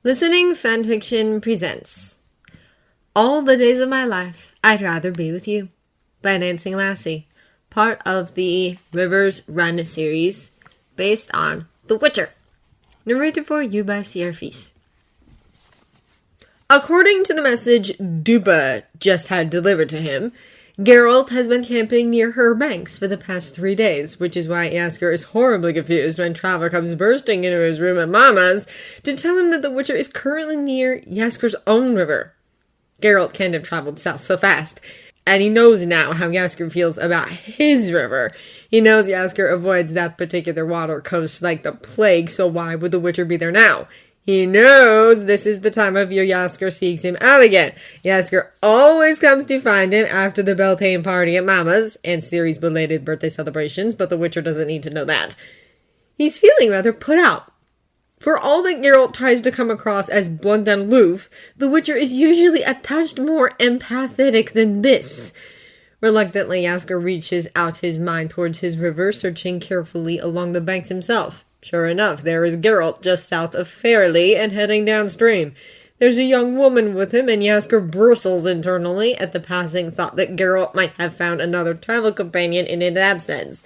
Listening Fanfiction presents All the Days of My Life, I'd Rather Be With You by Dancing Lassie, part of the Rivers Run series based on The Witcher, narrated for you by Sierfis. According to the message Duba just had delivered to him, Geralt has been camping near her banks for the past 3 days, which is why Jaskier is horribly confused when Trava comes bursting into his room at Mama's to tell him that the Witcher is currently near Jaskier's own river. Geralt can't have traveled south so fast, and he knows now how Jaskier feels about his river. He knows Jaskier avoids that particular water coast like the plague, so why would the Witcher be there now? He knows this is the time of year Jaskier seeks him out again. Jaskier always comes to find him after the Beltane party at Mama's and Ciri's belated birthday celebrations, but the Witcher doesn't need to know that. He's feeling rather put out. For all that Geralt tries to come across as blunt and aloof, the Witcher is usually a touch more empathetic than this. Reluctantly, Jaskier reaches out his mind towards his river, searching carefully along the banks himself. Sure enough, there is Geralt just south of Fairley and heading downstream. There's a young woman with him, and Jaskier bristles internally at the passing thought that Geralt might have found another travel companion in his absence.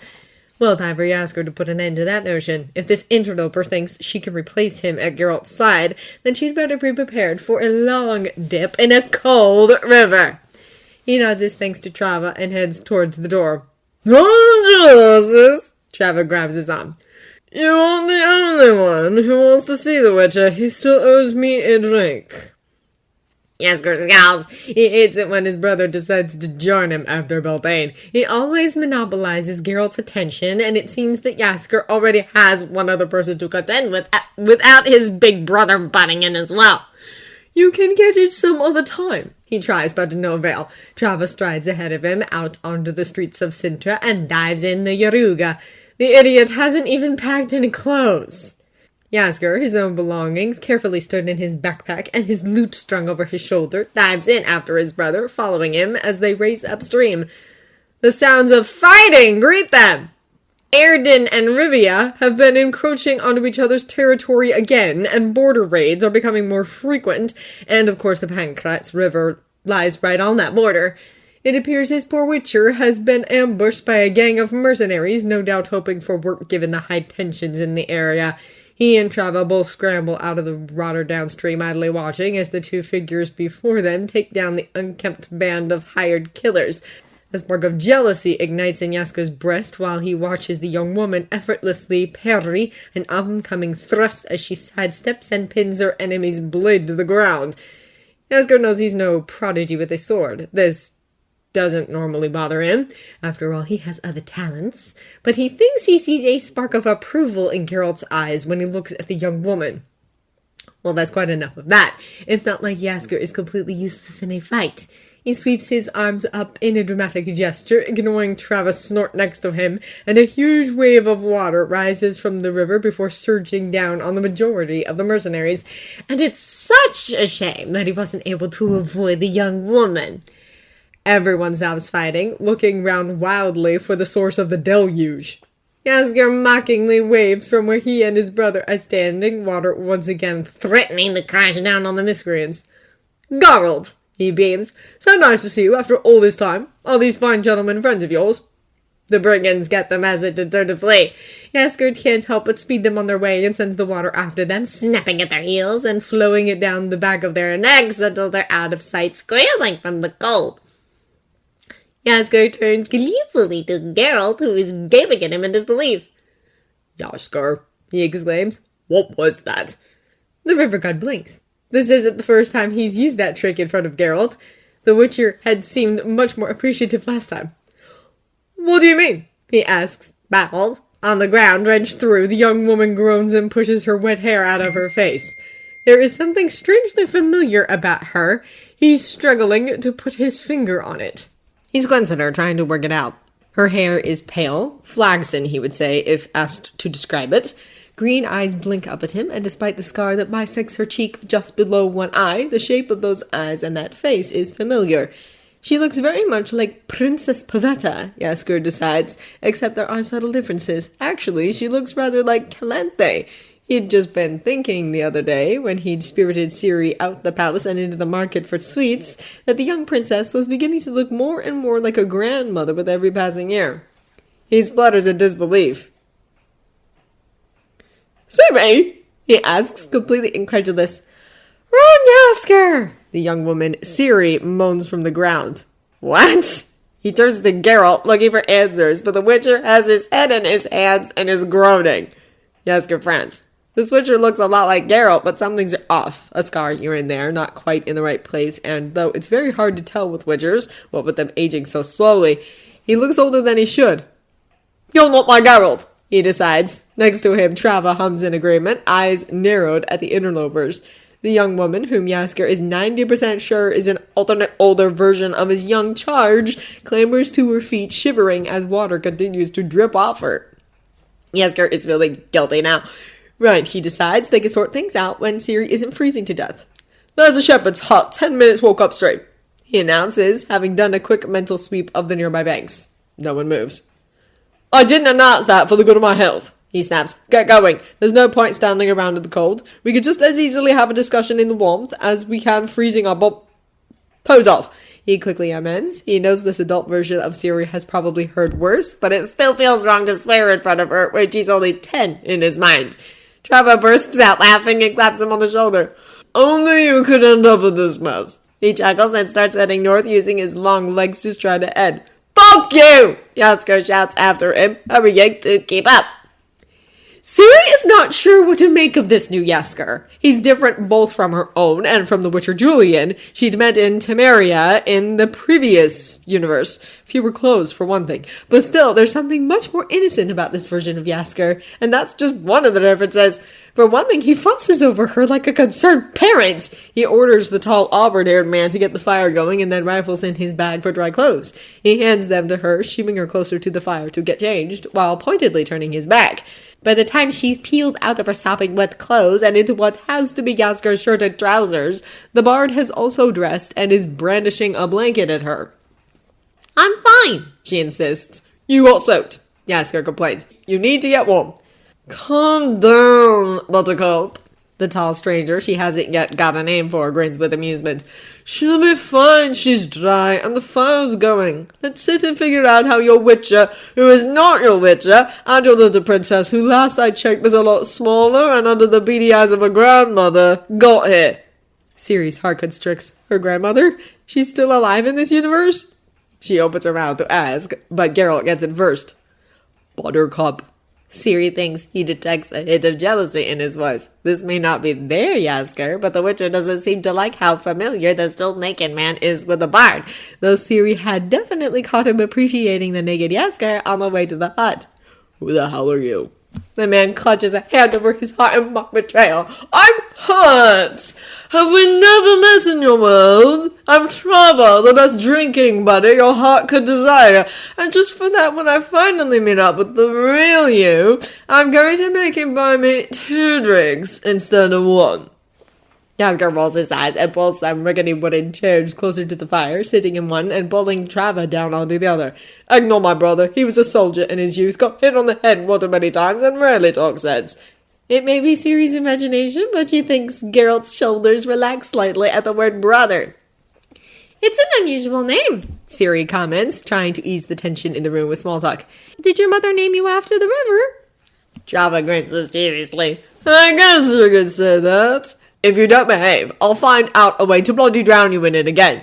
Well, time for Jaskier to put an end to that notion. If this interloper thinks she can replace him at Geralt's side, then she'd better be prepared for a long dip in a cold river. He nods his thanks to Trava and heads towards the door. "Oh, Trava grabs his arm. "You aren't the only one who wants to see the Witcher. He still owes me a drink." Jaskier scowls. He hates it when his brother decides to join him after Beltane. He always monopolizes Geralt's attention, and it seems that Jaskier already has one other person to contend with without his big brother butting in as well. "You can get it some other time," he tries, but to no avail. Trava strides ahead of him out onto the streets of Sintra and dives in the Yaruga. The idiot hasn't even packed any clothes. Jaskier, his own belongings carefully stowed in his backpack and his loot strung over his shoulder, dives in after his brother, following him as they race upstream. The sounds of fighting greet them. Erden and Rivia have been encroaching onto each other's territory again, and border raids are becoming more frequent, and of course the Pankratz River lies right on that border. It appears his poor Witcher has been ambushed by a gang of mercenaries, no doubt hoping for work given the high tensions in the area. He and Trava both scramble out of the water downstream, idly watching as the two figures before them take down the unkempt band of hired killers. A spark of jealousy ignites in Jaskier's breast while he watches the young woman effortlessly parry an oncoming thrust as she sidesteps and pins her enemy's blade to the ground. Jaskier knows he's no prodigy with a sword. This doesn't normally bother him. After all, he has other talents. But he thinks he sees a spark of approval in Geralt's eyes when he looks at the young woman. Well, that's quite enough of that. It's not like Jaskier is completely useless in a fight. He sweeps his arms up in a dramatic gesture, ignoring Trava's snort next to him, and a huge wave of water rises from the river before surging down on the majority of the mercenaries. And it's such a shame that he wasn't able to avoid the young woman. Everyone stops fighting, looking round wildly for the source of the deluge. Jaskier mockingly waves from where he and his brother are standing, water once again threatening to crash down on the miscreants. "Geralt," he beams. "So nice to see you after all this time. Are these fine gentlemen friends of yours?" The brigands get the message and turn to flee. Jaskier can't help but speed them on their way and sends the water after them, snapping at their heels and flowing it down the back of their necks until they're out of sight, squealing from the cold. Jaskier turns gleefully to Geralt, who is gaping at him in disbelief. "Jaskier," he exclaims, "what was that?" The river god blinks. This isn't the first time he's used that trick in front of Geralt. The Witcher had seemed much more appreciative last time. "What do you mean?" he asks, baffled. On the ground, wrenched through, the young woman groans and pushes her wet hair out of her face. There is something strangely familiar about her. He's struggling to put his finger on it. He squints at her, trying to work it out. Her hair is pale, flaxen, he would say, if asked to describe it. Green eyes blink up at him, and despite the scar that bisects her cheek just below one eye, the shape of those eyes and that face is familiar. She looks very much like Princess Pavetta, Jaskier decides, except there are subtle differences. Actually, she looks rather like Calanthe. He'd just been thinking the other day, when he'd spirited Ciri out the palace and into the market for sweets, that the young princess was beginning to look more and more like a grandmother with every passing year. He splutters in disbelief. "Ciri?" he asks, completely incredulous. "Wrong Jaskier!" the young woman, Ciri, moans from the ground. "What?" He turns to Geralt, looking for answers, but the Witcher has his head in his hands and is groaning. Jaskier frowns. This Witcher looks a lot like Geralt, but some things are off. A scar here and there, not quite in the right place, and though it's very hard to tell with Witchers, what with them aging so slowly, he looks older than he should. "You're not my Geralt," he decides. Next to him, Trava hums in agreement, eyes narrowed at the interlopers. The young woman, whom Jaskier is 90% sure is an alternate older version of his young charge, clambers to her feet, shivering as water continues to drip off her. Jaskier is feeling guilty now. Right, he decides they can sort things out when Ciri isn't freezing to death. "There's a shepherd's hut, 10 minutes walk upstream," he announces, having done a quick mental sweep of the nearby banks. No one moves. "I didn't announce that for the good of my health," he snaps. "Get going. There's no point standing around in the cold. We could just as easily have a discussion in the warmth as we can freezing our Pose off." He quickly amends. He knows this adult version of Ciri has probably heard worse, but it still feels wrong to swear in front of her when she's only 10 in his mind. Trava bursts out laughing and claps him on the shoulder. "Only you could end up in this mess." He chuckles and starts heading north, using his long legs to stride ahead. "Fuck you!" Jaskier shouts after him, hurrying to keep up. Ciri is not sure what to make of this new Jaskier. He's different both from her own and from the Witcher Julian she'd met in Temeria in the previous universe. Fewer clothes, for one thing. But still, there's something much more innocent about this version of Jaskier, and that's just one of the differences. For one thing, he fusses over her like a concerned parent. He orders the tall auburn-haired man to get the fire going and then rifles in his bag for dry clothes. He hands them to her, shooing her closer to the fire to get changed, while pointedly turning his back. By the time she's peeled out of her sopping wet clothes and into what has to be Jaskier's shirt and trousers, the bard has also dressed and is brandishing a blanket at her. "I'm fine," she insists. "You got soaked," Jaskier complains. "You need to get warm." "Calm down, Buttercup." The tall stranger she hasn't yet got a name for grins with amusement. "She'll be fine, she's dry, and the fire's going. Let's sit and figure out how your Witcher, who is not your Witcher, and your little princess, who last I checked was a lot smaller and under the beady eyes of a grandmother, got here." Ciri's heart constricts. Her grandmother? She's still alive in this universe? She opens her mouth to ask, but Geralt gets it first. "Buttercup." Ciri thinks he detects a hint of jealousy in his voice. This may not be their Jaskier, but the Witcher doesn't seem to like how familiar the still naked man is with the bard, though Ciri had definitely caught him appreciating the naked Jaskier on the way to the hut. "Who the hell are you?" The man clutches a hand over his heart in mock betrayal. "I'm hurt! Have we never met in your world? I'm Trava, the best drinking buddy your heart could desire. And just for that, when I finally meet up with the real you, I'm going to make him buy me 2 drinks instead of 1. Jaskier rolls his eyes and pulls some rickety wooden chairs closer to the fire, sitting in one and pulling Trava down onto the other. "Ignore my brother. He was a soldier in his youth, got hit on the head one too many times, and rarely talks sense." It may be Ciri's imagination, but she thinks Geralt's shoulders relax slightly at the word brother. "It's an unusual name," Ciri comments, trying to ease the tension in the room with small talk. "Did your mother name you after the river?" Trava grins mischievously. "I guess you could say that. If you don't behave, I'll find out a way to bloody drown you in it again."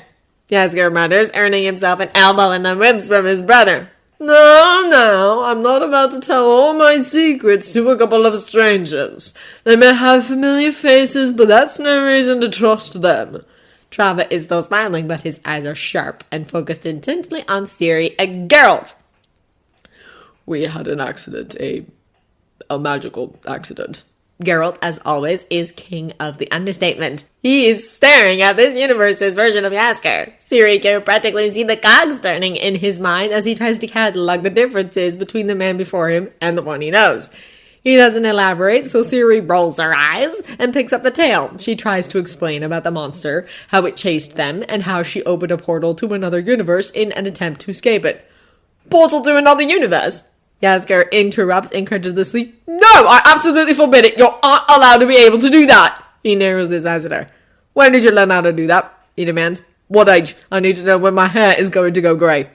Jaskier mutters, earning himself an elbow in the ribs from his brother. No, I'm not about to tell all my secrets to a couple of strangers. They may have familiar faces, but that's no reason to trust them." Trava is still smiling, but his eyes are sharp and focused intently on Ciri and Geralt. "We had an accident, a magical accident." Geralt, as always, is king of the understatement. He is staring at this universe's version of Jaskier. Ciri can practically see the cogs turning in his mind as he tries to catalog the differences between the man before him and the one he knows. He doesn't elaborate, so Ciri rolls her eyes and picks up the tale. She tries to explain about the monster, how it chased them, and how she opened a portal to another universe in an attempt to escape it. "Portal to another universe?" Jaskier interrupts incredulously. No, I absolutely forbid it. You're not allowed to be able to do that. He narrows his eyes at her. When did you learn how to do that? He demands. What age? I need to know when my hair is going to go grey.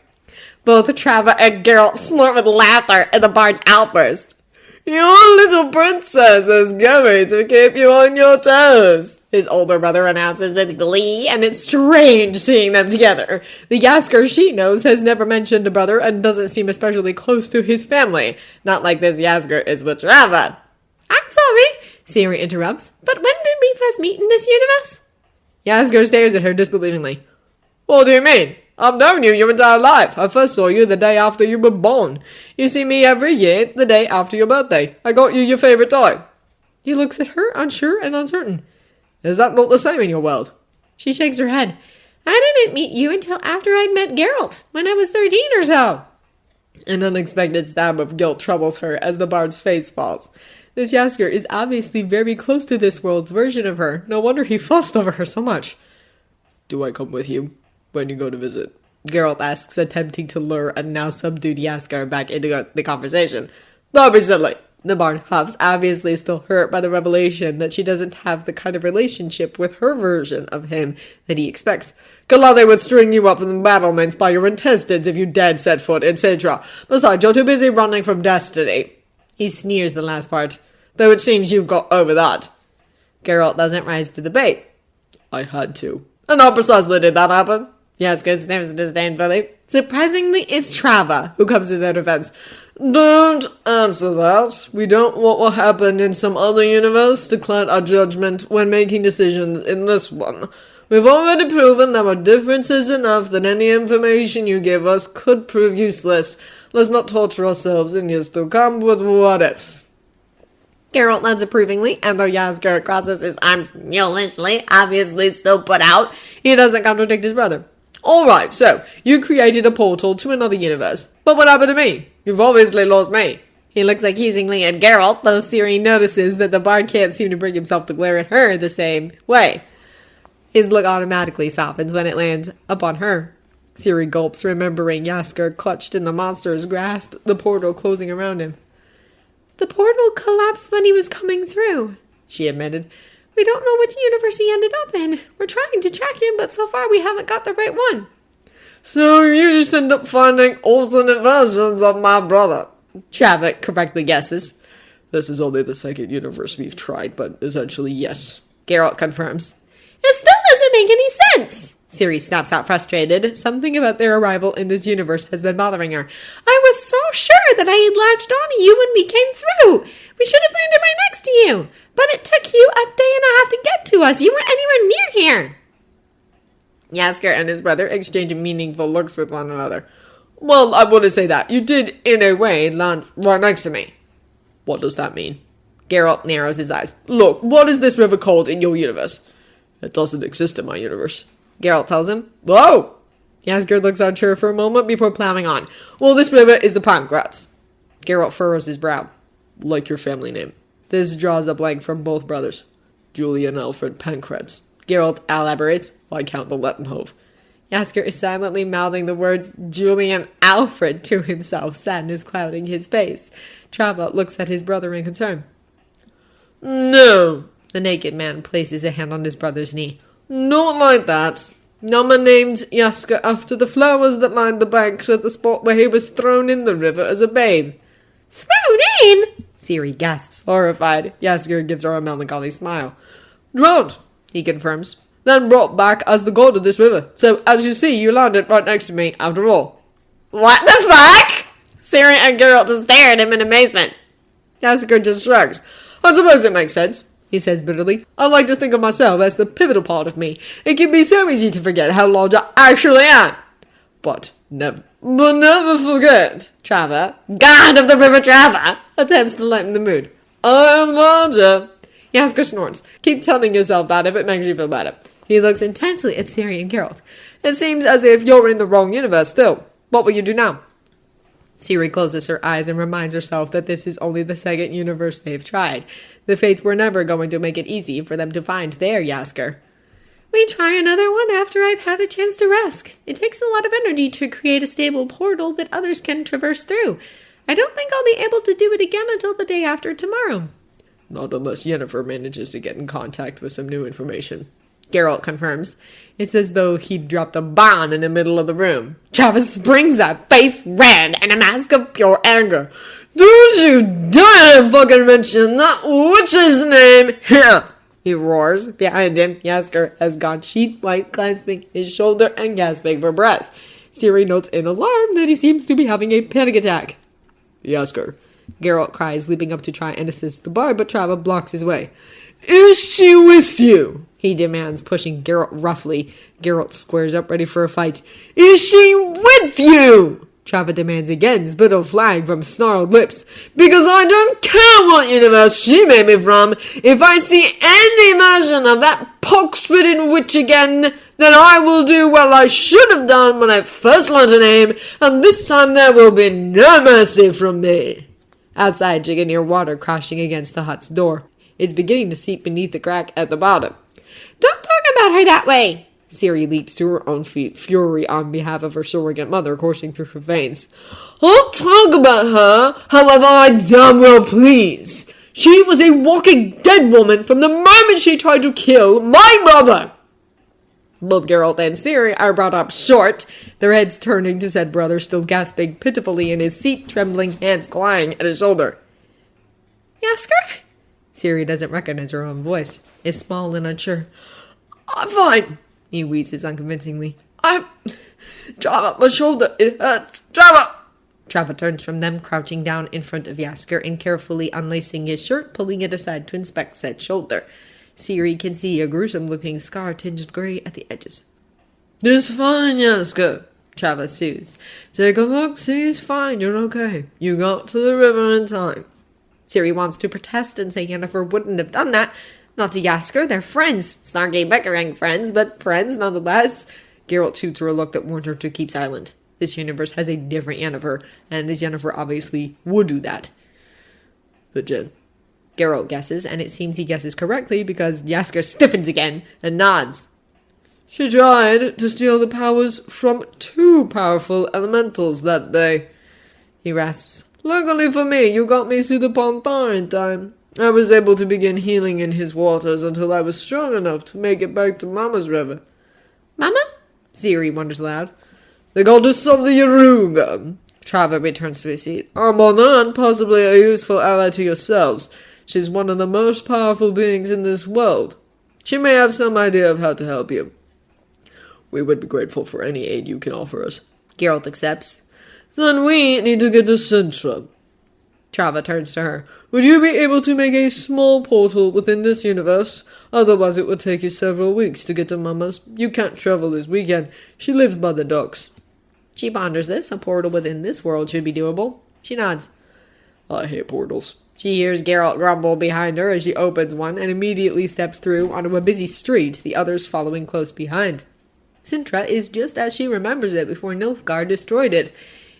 Both Trava and Geralt snort with laughter at the bard's outburst. Your little princess is going to keep you on your toes, his older brother announces with glee, and it's strange seeing them together. The Jaskier she knows has never mentioned a brother and doesn't seem especially close to his family. Not like this Jaskier is with Trava. I'm sorry, Ciri interrupts, but when did we first meet in this universe? Jaskier stares at her disbelievingly. What do you mean? I've known you your entire life. I first saw you the day after you were born. You see me every year, the day after your birthday. I got you your favorite toy. He looks at her, unsure and uncertain. Is that not the same in your world? She shakes her head. I didn't meet you until after I'd met Geralt, when I was 13 or so. An unexpected stab of guilt troubles her as the bard's face falls. This Jaskier is obviously very close to this world's version of her. No wonder he fussed over her so much. Do I come with you when you go to visit? Geralt asks, attempting to lure a now subdued Jaskier back into the conversation. Don't be silly. The bard huffs, obviously still hurt by the revelation that she doesn't have the kind of relationship with her version of him that he expects. Galade would string you up in battlements by your intestines if you dared set foot in Citra. Besides, you're too busy running from destiny. He sneers the last part, though it seems you've got over that. Geralt doesn't rise to the bait. I had to. And how precisely did that happen? Jaskier sniffs disdainfully. Surprisingly, it's Trava who comes to their defense. Don't answer that. We don't want what happened in some other universe to cloud our judgment when making decisions in this one. We've already proven that our difference is enough that any information you give us could prove useless. Let's not torture ourselves in years to come with what if. Geralt nods approvingly, and though Jaskier crosses his arms mulishly, obviously still put out, he doesn't contradict his brother. Alright, so, you created a portal to another universe. But what happened to me? You've obviously lost me. He looks accusingly at Geralt, though Ciri notices that the bard can't seem to bring himself to glare at her the same way. His look automatically softens when it lands upon her. Ciri gulps, remembering Jaskier clutched in the monster's grasp, the portal closing around him. The portal collapsed when he was coming through, she admitted. We don't know which universe he ended up in. We're trying to track him, but so far we haven't got the right one. So you just end up finding alternate versions of my brother, Trava correctly guesses. This is only the second universe we've tried, but essentially yes, Geralt confirms. It still doesn't make any sense, Ciri snaps out frustrated. Something about their arrival in this universe has been bothering her. I was so sure that I had latched onto you when we came through. We should have landed right next to you. But it took you a day and a half to get to us. You weren't anywhere near here. Jaskier and his brother exchange meaningful looks with one another. Well, I wouldn't say that. You did, in a way, land right next to me. What does that mean? Geralt narrows his eyes. Look, what is this river called in your universe? It doesn't exist in my universe, Geralt tells him. Whoa! Jaskier looks unsure for a moment before plowing on. Well, this river is the Pankratz. Geralt furrows his brow. Like your family name. This draws a blank from both brothers. Julian Alfred Pankratz. Geralt elaborates, Viscount the Lettenhove. Jaskier is silently mouthing the words Julian Alfred to himself, sadness clouding his face. Trava looks at his brother in concern. No, the naked man places a hand on his brother's knee. Not like that. Numa named Jaskier after the flowers that lined the banks at the spot where he was thrown in the river as a babe. Thrown in? Ciri gasps, horrified. Jaskier gives her a melancholy smile. Drowned, he confirms. Then brought back as the god of this river. So, as you see, you landed right next to me, after all. What the fuck? Ciri and Geralt just stare at him in amazement. Jaskier just shrugs. I suppose it makes sense, he says bitterly. I like to think of myself as the pivotal part of me. It can be so easy to forget how large I actually am. But never forget, Trava, god of the river Trava, attempts to lighten the mood. I am larger. Jaskier snorts. Keep telling yourself that if it makes you feel better. He looks intensely at Ciri and Geralt. It seems as if you're in the wrong universe still. What will you do now? Ciri closes her eyes and reminds herself that this is only the second universe they've tried. The Fates were never going to make it easy for them to find their Jaskier. We try another one after I've had a chance to rest. It takes a lot of energy to create a stable portal that others can traverse through. I don't think I'll be able to do it again until the day after tomorrow. Not unless Yennefer manages to get in contact with some new information. Geralt confirms. It's as though he'd dropped a bomb in the middle of the room. Travis springs up, face red, and a mask of pure anger. Don't you dare fucking mention that witch's name here! He roars. Behind him, Jaskier has gone sheet white, clasping his shoulder and gasping for breath. Ciri notes in alarm that he seems to be having a panic attack. Jaskier, Geralt cries, leaping up to try and assist the bard, but Trava blocks his way. Is she with you? He demands, pushing Geralt roughly. Geralt squares up, ready for a fight. Is she with you? Trava demands again, spittle flying from snarled lips. Because I don't care what universe she may be from. If I see any mention of that pock-spitting witch again, then I will do what I should have done when I first learned her name, and this time there will be no mercy from me. Outside, Jaskier water crashing against the hut's door. It's beginning to seep beneath the crack at the bottom. Don't talk about her that way! Ciri leaps to her own feet, fury on behalf of her surrogate mother coursing through her veins. I'll talk about her however I damn well please. She was a walking dead woman from the moment she tried to kill my brother. Both Geralt and Ciri are brought up short, their heads turning to said brother still gasping pitifully in his seat, trembling hands clawing at his shoulder. Jaskier? Ciri doesn't recognize her own voice. Is small and unsure. I'm fine, he wheezes unconvincingly. Trava, my shoulder, it hurts. Trava! Trava turns from them, crouching down in front of Jaskier and carefully unlacing his shirt, pulling it aside to inspect said shoulder. Ciri can see a gruesome-looking scar tinged grey at the edges. It's fine, Jaskier, Trava soothes. Take a look, see it's fine, you're okay. You got to the river in time. Ciri wants to protest and say Yennefer wouldn't have done that. Not to Jaskier, they're friends. Snarky bickering friends, but friends nonetheless. Geralt shoots her a look that warned her to keep silent. This universe has a different Yennefer, and this Yennefer obviously would do that. The Djinn. Geralt guesses, and it seems he guesses correctly because Jaskier stiffens again and nods. She tried to steal the powers from 2 powerful elementals that day. He rasps. Luckily for me, you got me through the Pontar in time. I was able to begin healing in his waters until I was strong enough to make it back to Mama's river. Mama? Ciri wonders aloud. The goddess of the Yaruga. Trava returns to his seat. Our mother and possibly a useful ally to yourselves. She's one of the most powerful beings in this world. She may have some idea of how to help you. We would be grateful for any aid you can offer us. Geralt accepts. Then we need to get to Sintra. Trava turns to her. Would you be able to make a small portal within this universe? Otherwise it would take you several weeks to get to Mama's. You can't travel this weekend. She lives by the docks. She ponders this. A portal within this world should be doable. She nods. I hate portals. She hears Geralt grumble behind her as she opens one and immediately steps through onto a busy street, the others following close behind. Sintra is just as she remembers it before Nilfgaard destroyed it.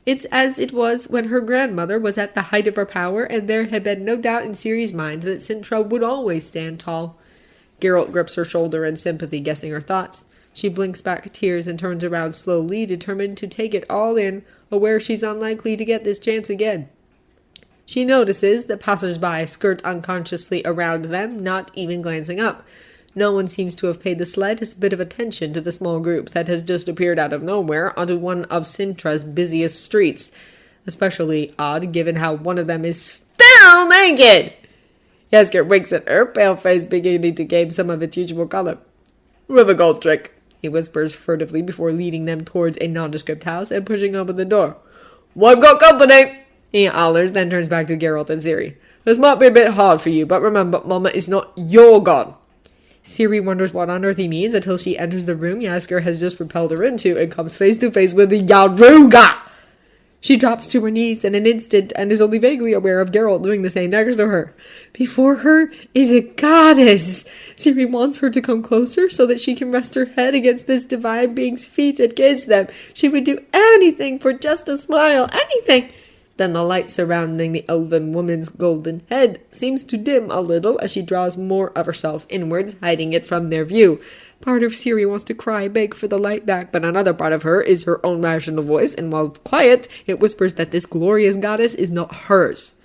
It's as it was when her grandmother was at the height of her power, and there had been no doubt in Ciri's mind that Sintra would always stand tall. Geralt grips her shoulder in sympathy, guessing her thoughts. She blinks back tears and turns around slowly, determined to take it all in, aware she's unlikely to get this chance again. She notices that passers-by skirt unconsciously around them, not even glancing up. No one seems to have paid the slightest bit of attention to the small group that has just appeared out of nowhere onto one of Sintra's busiest streets. Especially odd, given how one of them is still naked! Jaskier winks at her, pale face beginning to gain some of its usual color. Rivergold trick, he whispers furtively before leading them towards a nondescript house and pushing open the door. We've got company! He hollers, then turns back to Geralt and Ciri. This might be a bit hard for you, but remember, Mama is not your god. Ciri wonders what on earth he means until she enters the room Jaskier has just repelled her into and comes face to face with the Yaruga! She drops to her knees in an instant and is only vaguely aware of Geralt doing the same next to her. Before her is a goddess! Ciri wants her to come closer so that she can rest her head against this divine being's feet and kiss them. She would do anything for just a smile, anything! Then the light surrounding the elven woman's golden head seems to dim a little as she draws more of herself inwards, hiding it from their view. Part of Ciri wants to cry, beg for the light back, but another part of her is her own rational voice, and while quiet, it whispers that this glorious goddess is not hers.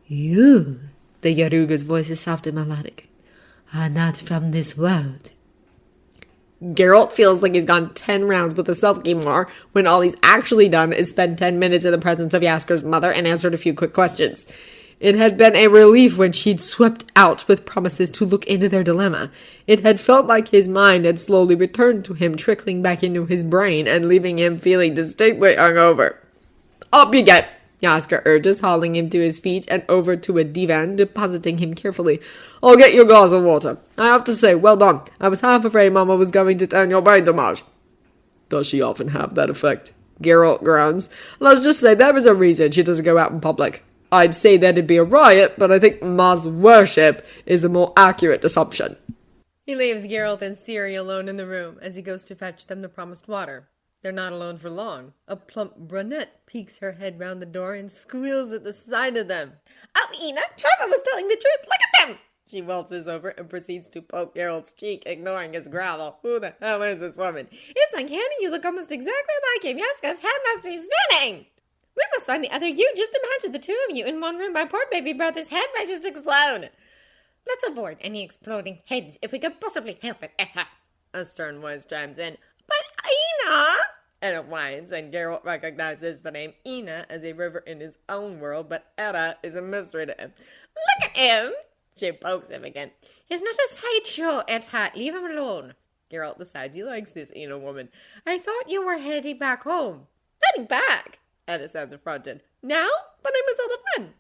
You, the Yaruga's voice is soft and melodic, are not from this world. Geralt feels like he's gone 10 rounds with the self-game when all he's actually done is spend 10 minutes in the presence of Jaskier's mother and answered a few quick questions. It had been a relief when she'd swept out with promises to look into their dilemma. It had felt like his mind had slowly returned to him, trickling back into his brain and leaving him feeling distinctly hungover. Up you get, Jaskier urges, hauling him to his feet and over to a divan, depositing him carefully. I'll get you a glass of water. I have to say, well done. I was half afraid Mama was going to turn your brain to mush. Does she often have that effect? Geralt groans. Let's just say there is a reason she doesn't go out in public. I'd say that'd be a riot, but I think mass worship is the more accurate assumption. He leaves Geralt and Ciri alone in the room as he goes to fetch them the promised water. They're not alone for long. A plump brunette peeks her head round the door and squeals at the sight of them. Oh, Ina, Trava was telling the truth. Look at them! She waltzes over and proceeds to poke Geralt's cheek, ignoring his growl. Who the hell is this woman? It's uncanny. You look almost exactly like him. Yaska's head must be spinning. We must find the other you. Just imagine the two of you in one room. My poor baby brother's head might just explode. Let's avoid any exploding heads if we can possibly help it. A stern voice chimes in. But Ina! And it whines, and Geralt recognizes the name Ina as a river in his own world, but Edda is a mystery to him. Look at him! She pokes him again. He's not a sideshow, Edda. Leave him alone. Geralt decides he likes this Ina woman. I thought you were heading back home. Heading back? Edda sounds affronted. Now? But I missed all the fun.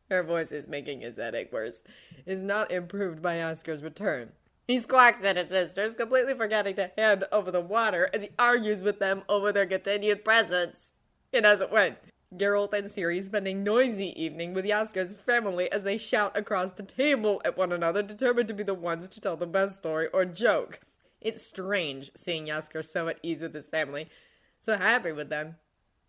Her voice is making his headache worse. It's not improved by Jaskier's return. He squawks at his sisters, completely forgetting to hand over the water as he argues with them over their continued presence. And as it went, Geralt and Ciri spend a noisy evening with Jaskier's family as they shout across the table at one another, determined to be the ones to tell the best story or joke. It's strange seeing Jaskier so at ease with his family, so happy with them.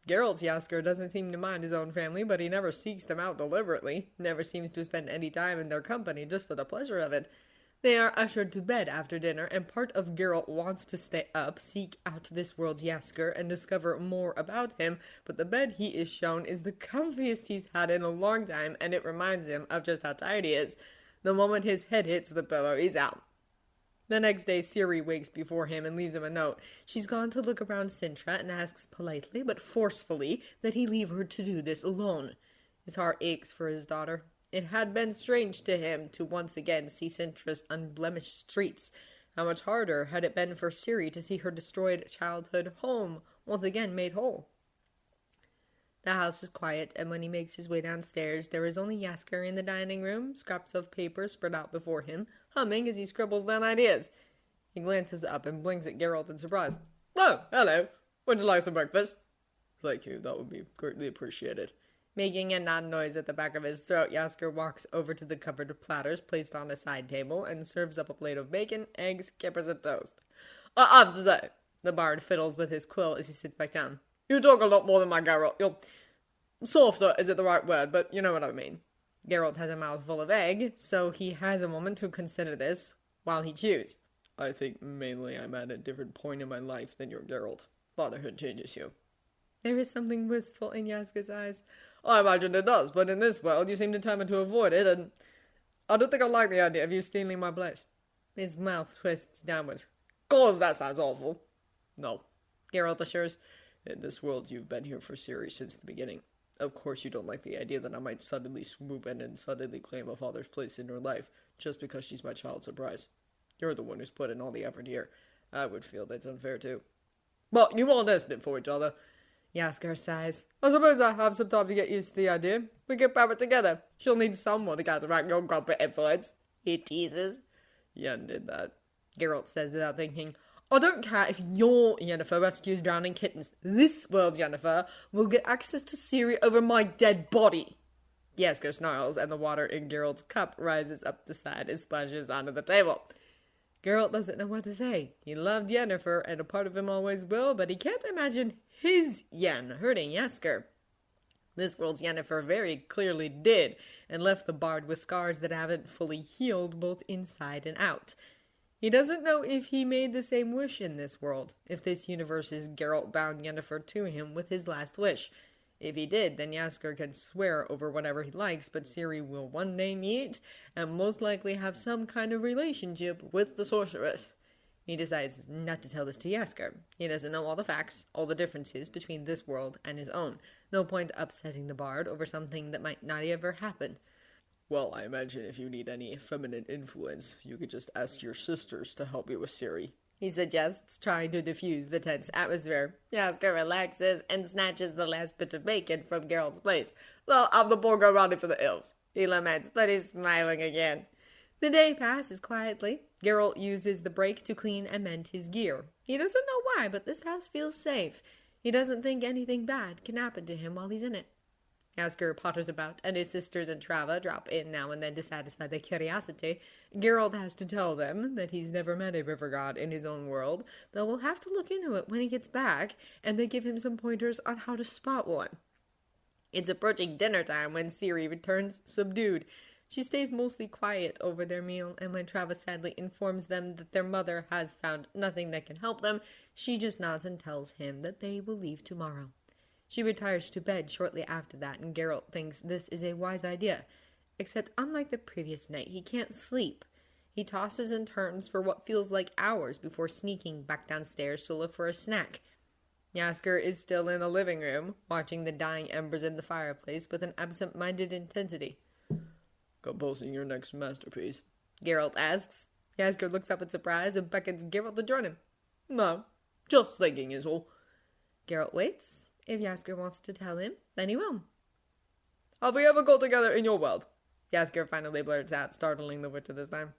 Geralt's Jaskier doesn't seem to mind his own family, but he never seeks them out deliberately, never seems to spend any time in their company just for the pleasure of it. They are ushered to bed after dinner, and part of Geralt wants to stay up, seek out this world's Jaskier, and discover more about him, but the bed he is shown is the comfiest he's had in a long time, and it reminds him of just how tired he is. The moment his head hits the pillow, he's out. The next day, Ciri wakes before him and leaves him a note. She's gone to look around Sintra and asks politely but forcefully that he leave her to do this alone. His heart aches for his daughter. It had been strange to him to once again see Sintra's unblemished streets. How much harder had it been for Ciri to see her destroyed childhood home once again made whole? The house is quiet, and when he makes his way downstairs, there is only Jaskier in the dining room, scraps of paper spread out before him, humming as he scribbles down ideas. He glances up and blinks at Geralt in surprise. Oh, hello. Would you like some breakfast? Thank you, that would be greatly appreciated. Making a odd noise at the back of his throat, Jaskier walks over to the covered platters placed on a side table and serves up a plate of bacon, eggs, capers, and toast. I have to say, the bard fiddles with his quill as he sits back down. You talk a lot more than my Geralt. You're softer, isn't the right word, but you know what I mean. Geralt has a mouthful of egg, so he has a moment to consider this while he chews. I think mainly I'm at a different point in my life than your Geralt. Fatherhood changes you. There is something wistful in Jaskier's eyes. I imagine it does, but in this world you seem determined to avoid it, and I don't think I like the idea of you stealing my place. His mouth twists downwards. Course, that sounds awful. No, Geralt assures. In this world you've been here for Ciri since the beginning. Of course you don't like the idea that I might suddenly swoop in and suddenly claim a father's place in your life, just because she's my child surprise. You're the one who's put in all the effort here. I would feel that's unfair too. But you all destined for each other. Jaskier sighs. I suppose I have some time to get used to the idea. We get it together. She'll need someone to counteract your grumpy influence. He teases. Yen did that, Geralt says without thinking. I don't care if your Yennefer rescues drowning kittens. This world's Yennefer will get access to Ciri over my dead body. Jaskier snarls, and the water in Geralt's cup rises up the side and splashes onto the table. Geralt doesn't know what to say. He loved Yennefer, and a part of him always will, but he can't imagine his Yen hurting Jaskier. This world's Yennefer very clearly did, and left the bard with scars that haven't fully healed both inside and out. He doesn't know if he made the same wish in this world, if this universe is Geralt bound Yennefer to him with his last wish. If he did, then Jaskier can swear over whatever he likes, but Ciri will one day meet and most likely have some kind of relationship with the sorceress. He decides not to tell this to Jaskier. He doesn't know all the facts, all the differences between this world and his own. No point upsetting the bard over something that might not ever happen. Well, I imagine if you need any feminine influence, you could just ask your sisters to help you with Ciri, he suggests, trying to diffuse the tense atmosphere. Jaskier relaxes and snatches the last bit of bacon from Geralt's plate. Well, I'll the poor girl ready for the hills, he laments, but he's smiling again. The day passes quietly. Geralt uses the break to clean and mend his gear. He doesn't know why, but this house feels safe. He doesn't think anything bad can happen to him while he's in it. Jaskier potters about, and his sisters and Trava drop in now and then to satisfy their curiosity. Geralt has to tell them that he's never met a river god in his own world, though we'll have to look into it when he gets back, and they give him some pointers on how to spot one. It's approaching dinner time when Ciri returns subdued. She stays mostly quiet over their meal, and when Trava sadly informs them that their mother has found nothing that can help them, she just nods and tells him that they will leave tomorrow. She retires to bed shortly after that, and Geralt thinks this is a wise idea. Except unlike the previous night, he can't sleep. He tosses and turns for what feels like hours before sneaking back downstairs to look for a snack. Jaskier is still in the living room, watching the dying embers in the fireplace with an absent-minded intensity. Composing your next masterpiece? Geralt asks. Jaskier looks up in surprise and beckons Geralt to join him. No, just thinking is all. Geralt waits. If Jaskier wants to tell him, then he will. Have we ever got together in your world? Jaskier finally blurts out, startling the Witcher this time.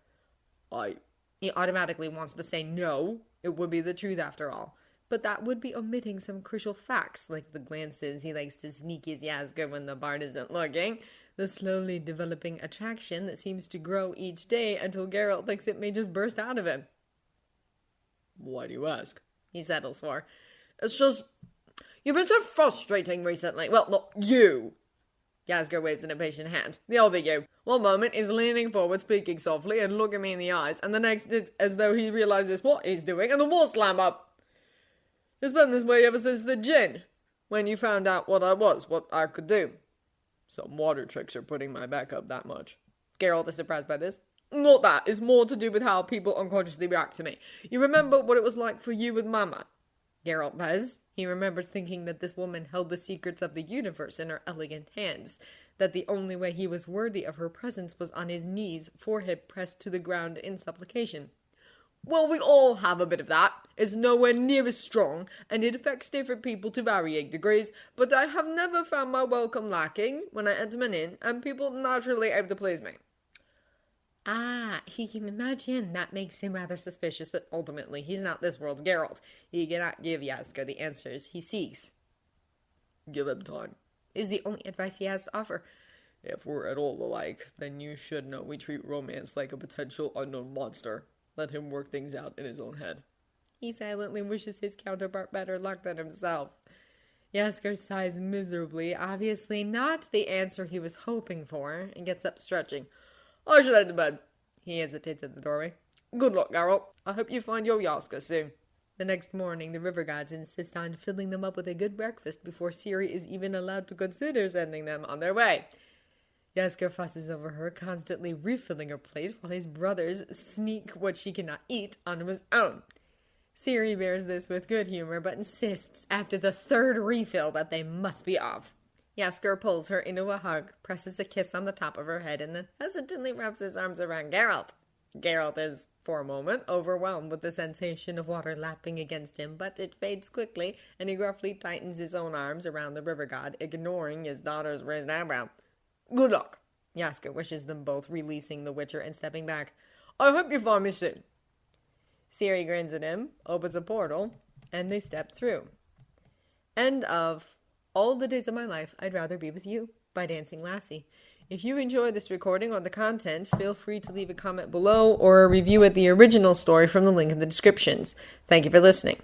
He automatically wants to say no. It would be the truth after all. But that would be omitting some crucial facts, like the glances he likes to sneak his Jaskier when the bard isn't looking, the slowly developing attraction that seems to grow each day until Geralt thinks it may just burst out of him. Why do you ask? He settles for. It's just... You've been so frustrating recently. Well, not you. Jaskier waves an impatient hand. The other you. One moment he's leaning forward, speaking softly, and looking me in the eyes, and the next it's as though he realizes what he's doing, and the walls slam up. It's been this way ever since the gin. When you found out what I was, what I could do. Some water tricks are putting my back up that much. Geralt is surprised by this. Not that. It's more to do with how people unconsciously react to me. You remember what it was like for you with Mama? Geralt does. He remembers thinking that this woman held the secrets of the universe in her elegant hands, that the only way he was worthy of her presence was on his knees, forehead pressed to the ground in supplication. Well, we all have a bit of that. It's nowhere near as strong, and it affects different people to varying degrees, but I have never found my welcome lacking when I enter an inn, and people naturally able to please me. Ah, he can imagine. That makes him rather suspicious, but ultimately he's not this world's Geralt. He cannot give Jaskier the answers he seeks. Give him time, is the only advice he has to offer. If we're at all alike, then you should know we treat romance like a potential unknown monster. Let him work things out in his own head. He silently wishes his counterpart better luck than himself. Jaskier sighs miserably, obviously not the answer he was hoping for, and gets up stretching. I should head to bed. He hesitates at the doorway. Good luck, Geralt. I hope you find your Jaskier soon. The next morning, the river gods insist on filling them up with a good breakfast before Ciri is even allowed to consider sending them on their way. Jaskier fusses over her, constantly refilling her plate, while his brothers sneak what she cannot eat onto his own. Ciri bears this with good humor, but insists after the third refill that they must be off. Jaskier pulls her into a hug, presses a kiss on the top of her head, and then hesitantly wraps his arms around Geralt. Geralt is, for a moment, overwhelmed with the sensation of water lapping against him, but it fades quickly, and he gruffly tightens his own arms around the river god, ignoring his daughter's raised eyebrow. Good luck. Jaskier wishes them both, releasing the Witcher and stepping back. I hope you find me soon. Ciri grins at him, opens a portal, and they step through. End of All the Days of My Life, I'd Rather Be With You by Dancing Lassie. If you enjoy this recording or the content, feel free to leave a comment below or a review at the original story from the link in the descriptions. Thank you for listening.